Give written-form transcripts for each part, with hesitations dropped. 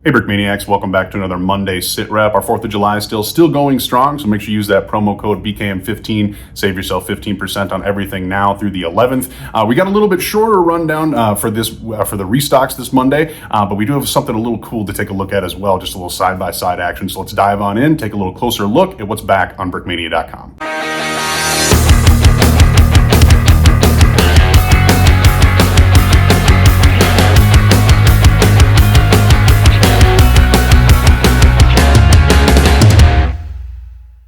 Hey Brick Maniacs, welcome back to another Monday sit rep. Our 4th of July is still going strong, so make sure you use that promo code BKM15. Save yourself 15% on everything now through the 11th. We got a little bit shorter rundown for the restocks this Monday, but we do have something a little cool to take a look at as well, just a little side-by-side action. So let's dive on in, take a little closer look at what's back on brickmania.com.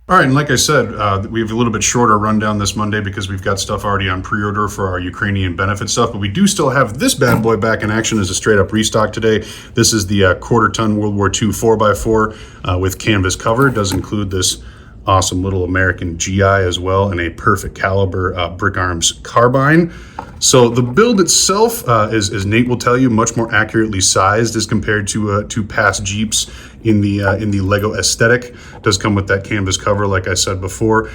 All right, and like I said, we have a little bit shorter rundown this Monday because we've got stuff already on pre-order for our Ukrainian benefit stuff, but we do still have this bad boy back in action as a straight up restock today. This is the quarter-ton World War II 4x4 with canvas cover. It does include this awesome little American GI as well, and a perfect caliber Brick Arms carbine. So the build itself, as Nate will tell you, much more accurately sized as compared to past Jeeps in the Lego aesthetic. Does come with that canvas cover, like I said before.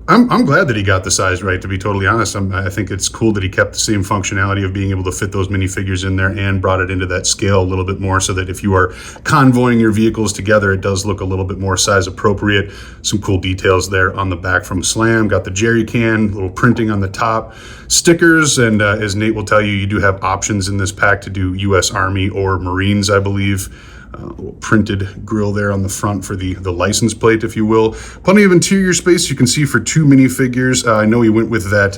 I'm glad that he got the size right, to be totally honest. I think it's cool that he kept the same functionality of being able to fit those minifigures in there and brought it into that scale a little bit more so that if you are convoying your vehicles together, it does look a little bit more size appropriate. Some cool details there on the back from Slam. Got the jerry can, little printing on the top, stickers, and as Nate will tell you, you do have options in this pack to do U.S. Army or Marines, I believe. Little printed grill there on the front for the license plate, if you will. Plenty of interior space you can see for two minifigures. I know he went with that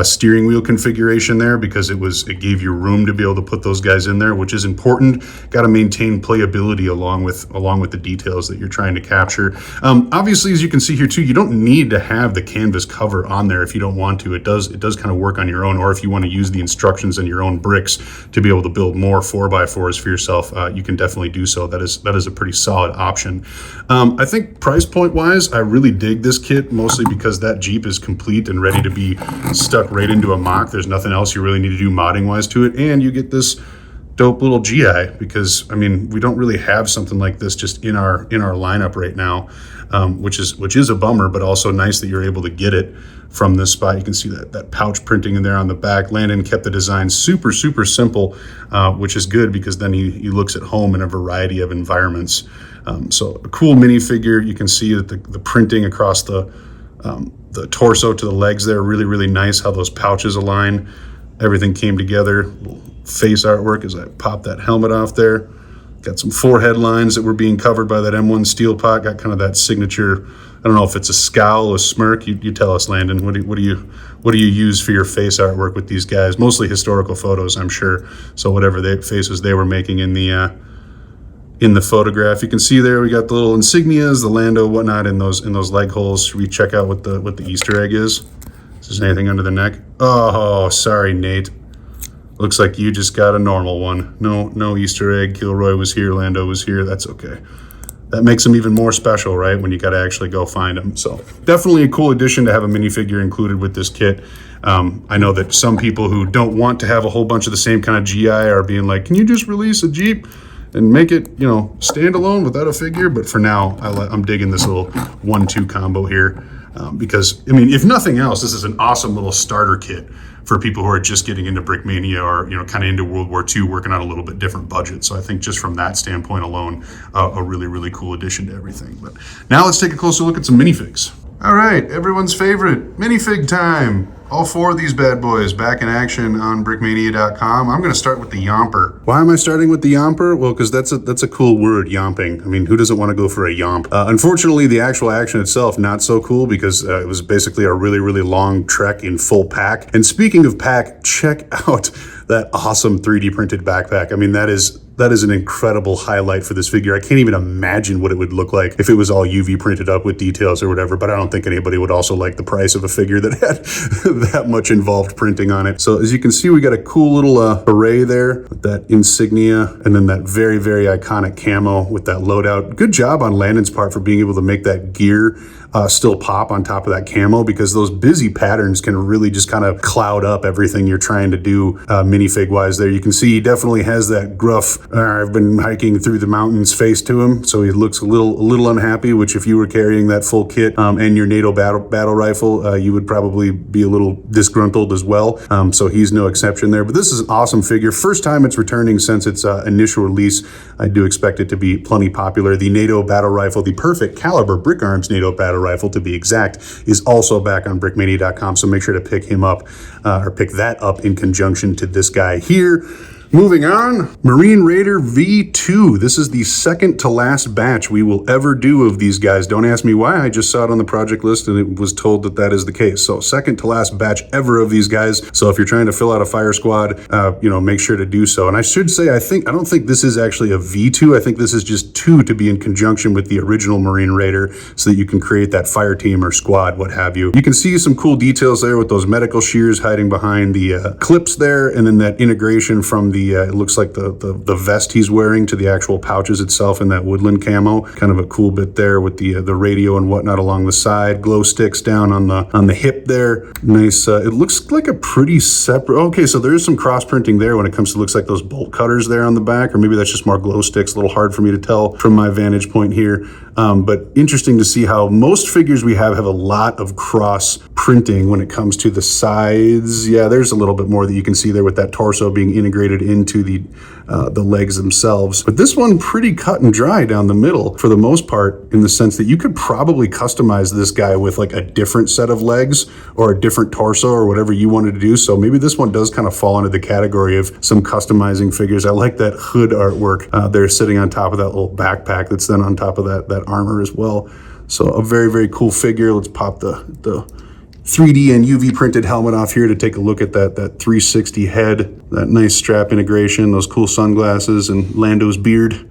steering wheel configuration there because it gave you room to be able to put those guys in there, which is important. Got to maintain playability along with the details that you're trying to capture. Obviously, as you can see here too, you don't need to have the canvas cover on there if you don't want to. It does kind of work on your own, or if you want to use the instructions in your own bricks to be able to build more 4x4s for yourself, you can definitely do so. That is a pretty solid option. I think price point wise, I really dig this kit, mostly because that Jeep is complete and ready to be stuck right into a mock. There's nothing else you really need to do modding wise to it, and you get this dope little GI because I mean we don't really have something like this just in our lineup right now, which is a bummer, but also nice that you're able to get it from this spot. You can see that pouch printing in there on the back. Landon kept the design super simple, which is good because then he looks at home in a variety of environments. So a cool minifigure. You can see that the printing across the torso to the legs there, really nice how those pouches align. Everything came together. Little face artwork as I pop that helmet off there. Got some forehead lines that were being covered by that M1 steel pot. Got kind of that signature, I don't know if it's a scowl, a smirk. You tell us, Landon. What do you use for your face artwork with these guys? Mostly historical photos, I'm sure. So whatever faces they were making in the photograph, you can see there we got the little insignias, the Lando, whatnot in those leg holes. Should we check out what the Easter egg is? Is there anything under the neck? Oh, sorry, Nate. Looks like you just got a normal one. No Easter egg. Kilroy was here, Lando was here. That's okay. That makes them even more special, right? When you got to actually go find them. So definitely a cool addition to have a minifigure included with this kit. I know that some people who don't want to have a whole bunch of the same kind of GI are being like, can you just release a Jeep and make it, stand alone without a figure? But for now, I'm digging this little 1-2 combo here because, I mean, if nothing else, this is an awesome little starter kit for people who are just getting into Brickmania or, kind of into World War II, working on a little bit different budget. So I think just from that standpoint alone, a really cool addition to everything. But now let's take a closer look at some minifigs. All right, everyone's favorite, minifig time. All four of these bad boys back in action on brickmania.com. I'm going to start with the Yomper. Why am I starting with the Yomper? Well, because that's a cool word, yomping. I mean, who doesn't want to go for a yomp? Unfortunately, the actual action itself, not so cool because it was basically a really long trek in full pack. And speaking of pack, check out that awesome 3D printed backpack. I mean, that is an incredible highlight for this figure. I can't even imagine what it would look like if it was all UV printed up with details or whatever, but I don't think anybody would also like the price of a figure that had that much involved printing on it. So as you can see, we got a cool little array there with that insignia and then that very iconic camo with that loadout. Good job on Landon's part for being able to make that gear still pop on top of that camo, because those busy patterns can really just kind of cloud up everything you're trying to do minifig wise there. You can see he definitely has that gruff, I've been hiking through the mountains face to him, so he looks a little unhappy, which if you were carrying that full kit and your NATO battle rifle, you would probably be a little disgruntled as well. So he's no exception there. But this is an awesome figure. First time it's returning since its initial release. I do expect it to be plenty popular. The NATO battle rifle, the perfect caliber Brick Arms NATO battle rifle to be exact, is also back on brickmania.com. So make sure to pick him up or pick that up in conjunction to this guy here. Moving on, Marine Raider V2. This is the second to last batch we will ever do of these guys. Don't ask me why, I just saw it on the project list and it was told that that is the case. So second to last batch ever of these guys. So if you're trying to fill out a fire squad, make sure to do so. And I should say, I don't think this is actually a V2. I think this is just 2 to be in conjunction with the original Marine Raider so that you can create that fire team or squad, what have you. You can see some cool details there with those medical shears hiding behind the clips there, and then that integration from the it looks like the vest he's wearing to the actual pouches itself in that woodland camo. Kind of a cool bit there with the radio and whatnot along the side. Glow sticks down on the hip there. Nice. It looks like a pretty separate. Okay, so there is some cross printing there when it comes to, looks like those bolt cutters there on the back, or maybe that's just more glow sticks. A little hard for me to tell from my vantage point here. But interesting to see how most figures we have a lot of cross printing when it comes to the sides. Yeah, there's a little bit more that you can see there with that torso being integrated into the legs themselves. But this one pretty cut and dry down the middle for the most part, in the sense that you could probably customize this guy with like a different set of legs or a different torso or whatever you wanted to do. So maybe this one does kind of fall into the category of some customizing figures. I like that hood artwork there sitting on top of that little backpack that's then on top of that armor as well. So a very, very cool figure. Let's pop the 3D and UV printed helmet off here to take a look at that 360 head, that nice strap integration, those cool sunglasses, and Lando's beard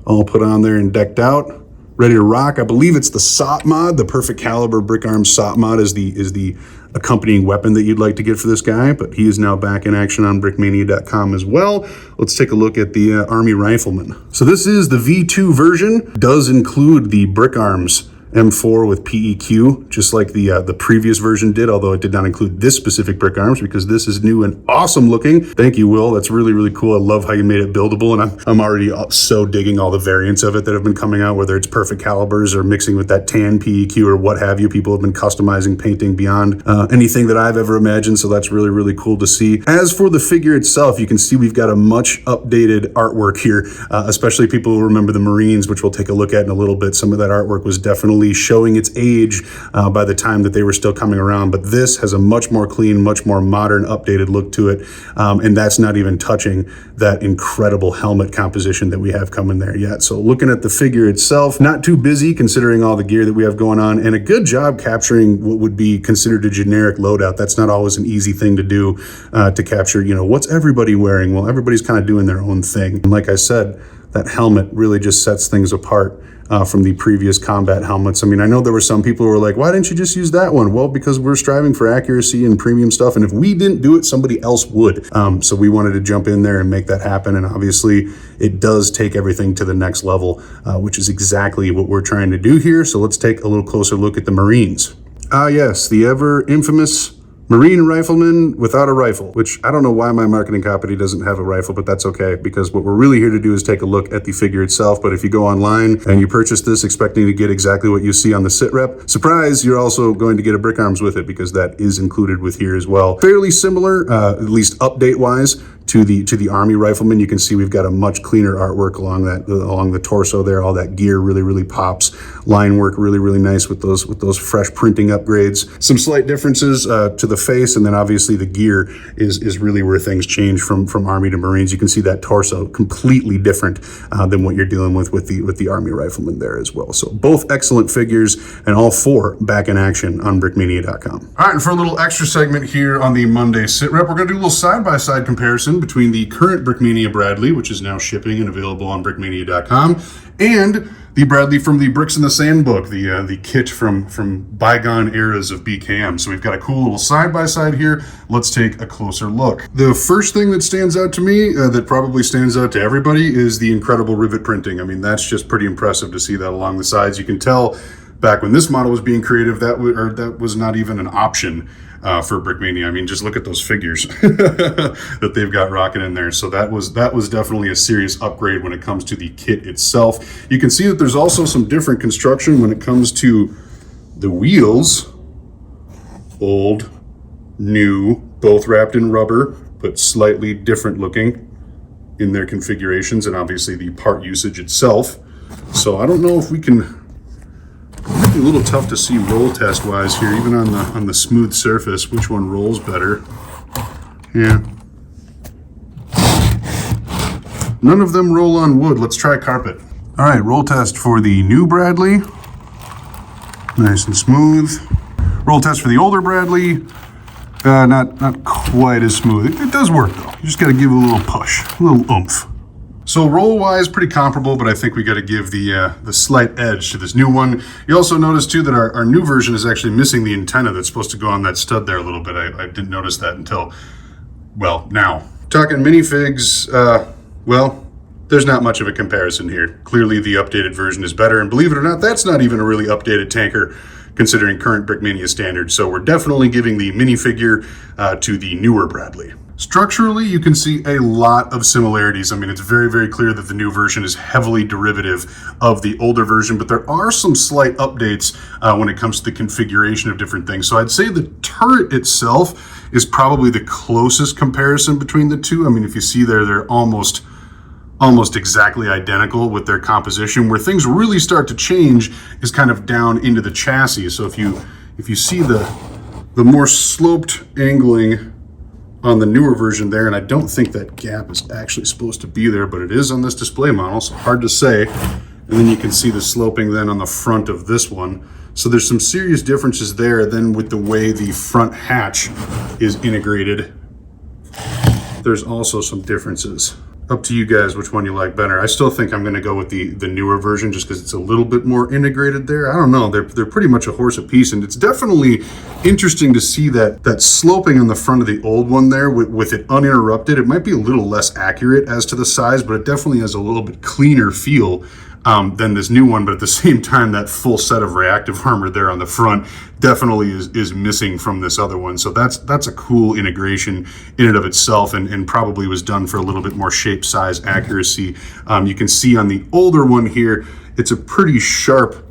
all put on there and decked out. Ready to rock. I believe it's the SOT mod, the perfect caliber Brick Arms SOT mod is the accompanying weapon that you'd like to get for this guy, but he is now back in action on brickmania.com as well. Let's take a look at the Army Rifleman. So this is the V2 version. Does include the Brick Arms M4 with PEQ, just like the previous version did, although it did not include this specific Brick Arms because this is new and awesome looking. Thank you, Will. That's really, really cool. I love how you made it buildable, and I'm already so digging all the variants of it that have been coming out, whether it's perfect calibers or mixing with that tan PEQ or what have you. People have been customizing, painting beyond anything that I've ever imagined, so that's really, really cool to see. As for the figure itself, you can see we've got a much updated artwork here, especially people who remember the Marines, which we'll take a look at in a little bit. Some of that artwork was definitely showing its age by the time that they were still coming around, but this has a much more clean, much more modern, updated look to it, and that's not even touching that incredible helmet composition that we have coming there yet. So looking at the figure itself, not too busy considering all the gear that we have going on, and a good job capturing what would be considered a generic loadout. That's not always an easy thing to do, to capture, what's everybody wearing? Well, everybody's kind of doing their own thing. And like I said, that helmet really just sets things apart from the previous combat helmets. I mean, I know there were some people who were like, why didn't you just use that one? Well, because we're striving for accuracy and premium stuff, and if we didn't do it, somebody else would. So we wanted to jump in there and make that happen, and obviously it does take everything to the next level, which is exactly what we're trying to do here. So let's take a little closer look at the Marines. Yes, the ever infamous Marine Rifleman without a rifle, which I don't know why my marketing copy doesn't have a rifle, but that's okay, because what we're really here to do is take a look at the figure itself. But if you go online and you purchase this expecting to get exactly what you see on the sit rep, surprise, you're also going to get a Brick Arms with it, because that is included with here as well. Fairly similar, at least update-wise, to the Army Rifleman. You can see we've got a much cleaner artwork along the torso there. All that gear really pops. Line work really nice with those fresh printing upgrades. Some slight differences to the face, and then obviously the gear is really where things change from Army to Marines. You can see that torso completely different than what you're dealing with the Army Rifleman there as well. So both excellent figures, and all 4 back in action on brickmania.com. All right, and for a little extra segment here on the Monday sit rep, we're going to do a little side-by-side comparison between the current Brickmania Bradley, which is now shipping and available on brickmania.com, and the Bradley from the Bricks in the Sand book, the kit from bygone eras of BKM. So we've got a cool little side-by-side here. Let's take a closer look. The first thing that stands out to me, that probably stands out to everybody, is the incredible rivet printing. I mean, that's just pretty impressive to see that along the sides. You can tell back when this model was being creative, that was not even an option for Brickmania. I mean, just look at those figures that they've got rocking in there. So that was definitely a serious upgrade when it comes to the kit itself. You can see that there's also some different construction when it comes to the wheels. Old, new, both wrapped in rubber, but slightly different looking in their configurations, and obviously the part usage itself. So I don't know if we can, it might be a little tough to see roll test wise here, even on the smooth surface, which one rolls better. Yeah. None of them roll on wood. Let's try carpet. All right, roll test for the new Bradley. Nice and smooth. Roll test for the older Bradley. Not quite as smooth. It does work though. You just got to give it a little push, a little oomph. So roll-wise, pretty comparable, but I think we got to give the slight edge to this new one. You also notice too that our new version is actually missing the antenna that's supposed to go on that stud there a little bit. I didn't notice that until, well, now. Talking minifigs, well, there's not much of a comparison here. Clearly the updated version is better, and believe it or not, that's not even a really updated tanker considering current Brickmania standards. So we're definitely giving the minifigure to the newer Bradley. Structurally, you can see a lot of similarities. I mean, it's very, very clear that the new version is heavily derivative of the older version, but there are some slight updates when it comes to the configuration of different things. So I'd say the turret itself is probably the closest comparison between the two. I mean, if you see there, they're almost exactly identical with their composition. Where things really start to change is kind of down into the chassis. So if you see the more sloped angling on the newer version there, and I don't think that gap is actually supposed to be there, but it is on this display model, so hard to say. And then you can see the sloping then on the front of this one. So there's some serious differences there. Then with the way the front hatch is integrated, there's also some differences. Up to you guys which one you like better. I still think I'm going to go with the newer version just because it's a little bit more integrated there. I don't know. They're pretty much a horse apiece, and it's definitely interesting to see that sloping on the front of the old one there with it uninterrupted. It might be a little less accurate as to the size, but it definitely has a little bit cleaner feel than this new one. But at the same time, that full set of reactive armor there on the front definitely is missing from this other one. So that's a cool integration in and of itself, and probably was done for a little bit more shape, size, accuracy. You can see on the older one here, it's a pretty sharp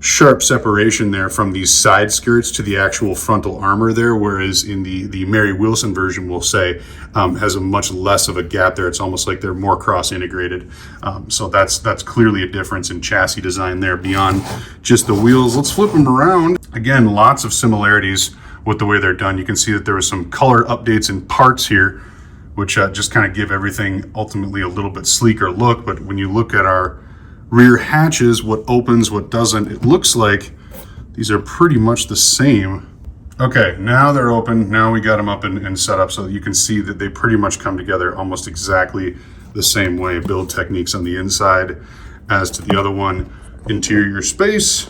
separation there from these side skirts to the actual frontal armor there, whereas in the Mary Wilson version, we'll say, has a much less of a gap there. It's almost like they're more cross-integrated. So that's clearly a difference in chassis design there beyond just the wheels. Let's flip them around. Again, lots of similarities with the way they're done. You can see that there was some color updates in parts here, which just kind of give everything ultimately a little bit sleeker look. But when you look at our rear hatches, what opens, what doesn't, it looks like these are pretty much the same. Okay, now they're open. Now we got them up and set up so that you can see that they pretty much come together almost exactly the same way. Build techniques on the inside as to the other one. Interior space.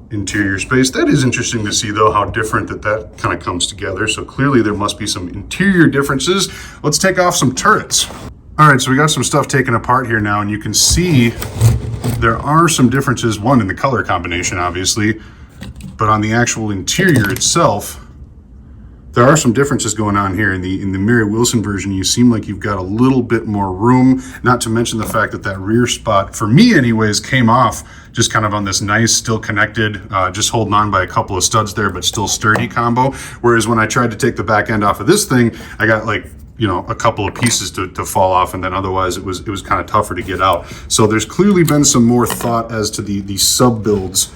That is interesting to see though, how different that kind of comes together. So clearly there must be some interior differences. Let's take off some turrets. All right, so we got some stuff taken apart here now, and you can see there are some differences, one in the color combination, obviously, but on the actual interior itself, there are some differences going on here. In the Mary Wilson version, you seem like you've got a little bit more room, not to mention the fact that rear spot, for me anyways, came off just kind of on this nice, still connected, just holding on by a couple of studs there, but still sturdy combo. Whereas when I tried to take the back end off of this thing, I got like, a couple of pieces to fall off, and then otherwise it was kind of tougher to get out. So there's clearly been some more thought as to the sub builds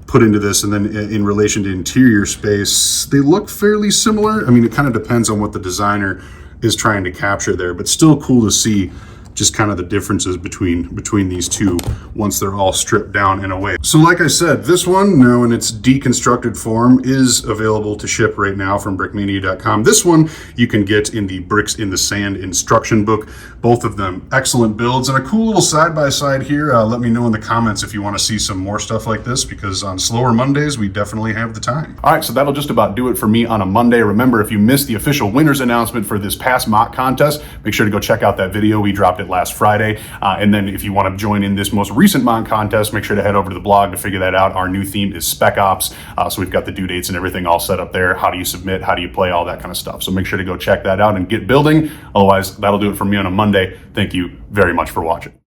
put into this, and then in relation to interior space, they look fairly similar. I mean, it kind of depends on what the designer is trying to capture there, but still cool to see just kind of the differences between these two once they're all stripped down in a way. So like I said, this one now in its deconstructed form is available to ship right now from brickmania.com. This one you can get in the Bricks in the Sand instruction book. Both of them excellent builds, and a cool little side-by-side here. Let me know in the comments if you want to see some more stuff like this, because on slower Mondays, we definitely have the time. All right, so that'll just about do it for me on a Monday. Remember, if you missed the official winners announcement for this past mock contest, make sure to go check out that video. We dropped dropped it last Friday. And then if you want to join in this most recent mod contest, make sure to head over to the blog to figure that out. Our new theme is Spec Ops. So we've got the due dates and everything all set up there. How do you submit? How do you play? All that kind of stuff. So make sure to go check that out and get building. Otherwise, that'll do it for me on a Monday. Thank you very much for watching.